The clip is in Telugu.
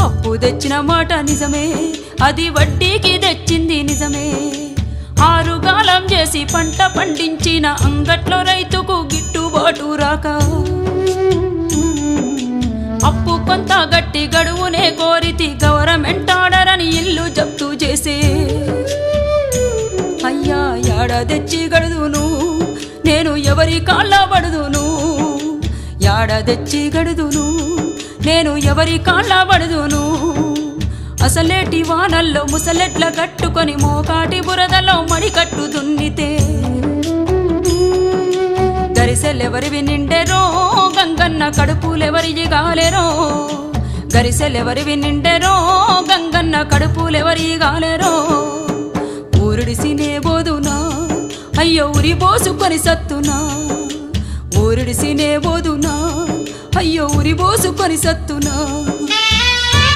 అప్పు తెచ్చిన మాట నిజమే, అది వడ్డీకి తెచ్చింది నిజమే. ఆరుగాలం చేసి పంట పండించిన అంగట్లో రైతుకు గిట్టుబాటు రాక అప్పు కొంత గట్టి గడువునే కోరితి, గవర్నమెంట్ ఆర్డర్ అని ఇల్లు జప్తు చేసే. అయ్యా యాడ తెచ్చి గడుదును నేను, ఎవరి కాళ్ళ పడుదును? యాడ తెచ్చి గడుదును నేను, ఎవరి కాళ్ళ పడుదును? అసలేటి వానల్లో ముసలెట్ల కట్టుకొని మోకాటి బురదలో మడికట్టు దున్నితే గరిసెలెవరివి నిండెరో, గంగన్న కడుపులెవరివి గాలెరో. గరిసెలెవరివి నిండెరో, గంగన్న కడుపులెవరి గాలెరో. ఊరుడిసినే బోదునా, అయ్యో ఉరి పోసుకొని సత్తునా. ఊరుడిసినే బోదునా, అయ్యో ఉరి పోసుకొని సత్తునా.